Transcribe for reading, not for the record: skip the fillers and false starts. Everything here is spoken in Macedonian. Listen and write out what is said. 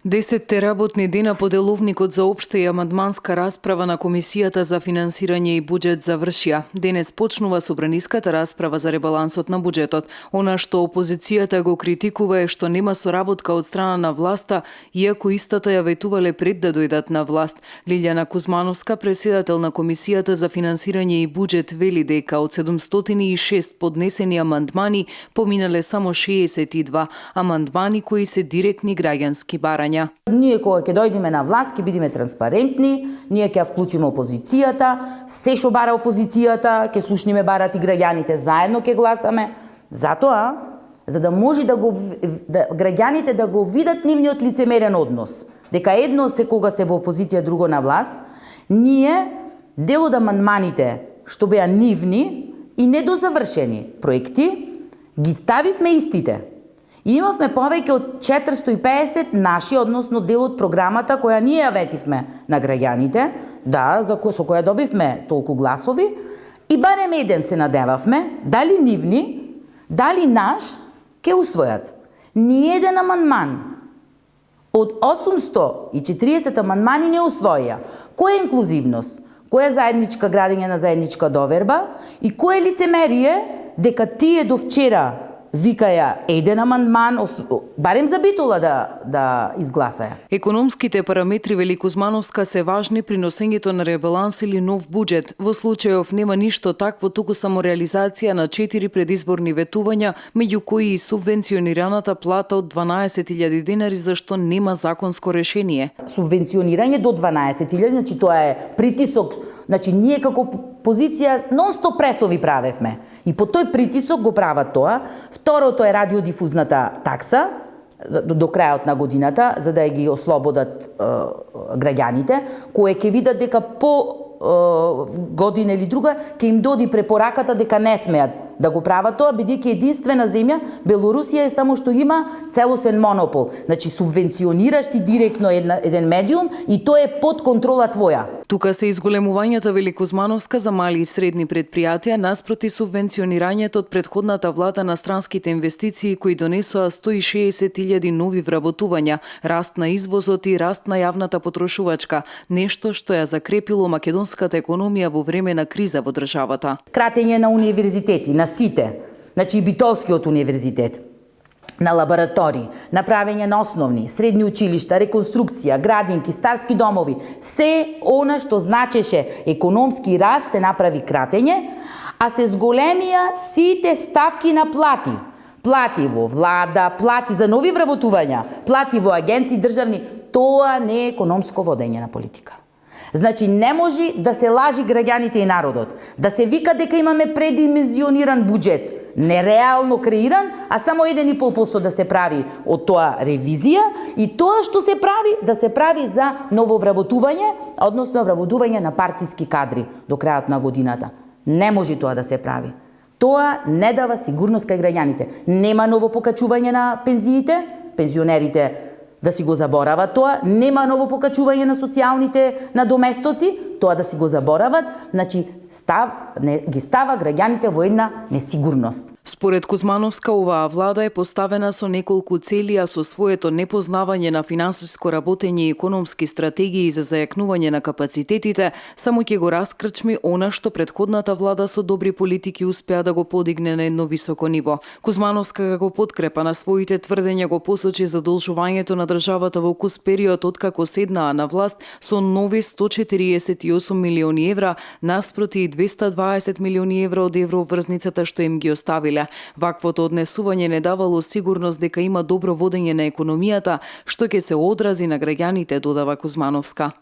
10 работни дена по деловникот за општа и амандманска расправа на Комисијата за финансирање и буџет завршија. Денес почнува собраниската расправа за ребалансот на буџетот. Она што опозицијата го критикува е што нема соработка од страна на власта, иако истата ја ветувале пред да дојдат на власт. Лилјана Кузмановска, председател на Комисијата за финансирање и буџет, вели дека од 706 поднесени амандмани поминале само 62 амандмани кои се директни граѓански барања. Ние кога ќе дојдеме на власт, ќе бидеме транспарентни, ние ќе вклучиме опозицијата, се што бара опозицијата, ќе слушниме барат и граѓаните, заедно ќе гласаме. Затоа, за да може граѓаните да го видат нивниот лицемерен однос, дека едно се кога се во опозиција, друго на власт, ние дел од амандманите што беа нивни и недозавршени проекти, ги ставивме истите. И имавме повеќе од 450 наши, односно дел од програмата која ние ја ветивме на граѓаните, со која добивме толку гласови, и барем еден се надевавме, дали нивни, дали наш, ке усвојат. Ниеден амандман од 840 амандмани не усвоја. Која е инклузивност? Која е заедничка градење на заедничка доверба? И кој е лицемерие дека тие до вчера викаја еден амандман, барем за битола да изгласаја. Економските параметри, вели Кузмановска, се важни при носењето на ребаланс или нов буџет. Во случајов нема ништо такво, туку само реализација на 4 предизборни ветувања, меѓу кои и субвенционираната плата од 12.000 денари, зашто нема законско решение. Субвенционирање до 12.000, значи тоа е притисок, значи ние како позиција нон-стоп пресови правевме. И по тој притисок го прават тоа. Второто е радиодифузната такса до крајот на годината, за да ги ослободат граѓаните, кои ќе видат дека по година или друга ќе им доди препораката дека не смеат да го прават тоа, бидејќи единствена земја, Белорусија е само што има целосен монопол. Значи субвенционираш ти директно еден медиум и тоа е под контрола твоја. Тука се изголемувањата, вели Кузмановска, за мали и средни предпријатија наспроти субвенционирањето од претходната влада на странските инвестиции кои донесоа 160.000 нови вработувања, раст на извозот и раст на јавната потрошувачка, нешто што ја закрепило македонската економија во време на криза во државата. Кратење на универзитети, на сите, значи и Битолскиот универзитет, на лаборатории, направење на основни, средни училишта, реконструкција, градинки, старски домови, се она што значеше економски раст се направи кратење, а се зголемија сите ставки на плати. Плати во влада, плати за нови вработувања, плати во агенции државни, тоа не е економско водење на политика. Значи, не може да се лажи граѓаните и народот, да се вика дека имаме предимензиониран буџет, нереално креиран, а само 1,5% да се прави од тоа ревизија и тоа што се прави, да се прави за ново вработување, односно вработување на партиски кадри до крајот на годината. Не може тоа да се прави. Тоа не дава сигурност кај граѓаните. Нема ново покачување на пензиите, пензионерите да си го заборават тоа, нема ново покачување на социјалните надоместоци, тоа да си го заборават, значи ги става граѓаните во една несигурност. Според Кузмановска, оваа влада е поставена со неколку цели, а со своето непознавање на финансиско работење и економски стратегии за зајакнување на капацитетите, само ќе го раскрчми она што претходната влада со добри политики успеа да го подигне на едно високо ниво. Кузмановска како подкрепа на своите тврдења го посочи задолжувањето на државата во кус период откако седнаа на власт со нови 148 милиони евра наспроти 220 милиони евра од евроврзницата што им ги оставиле. Ваквото однесување не давало сигурност дека има добро водење на економијата, што ќе се одрази на граѓаните, додава Кузмановска.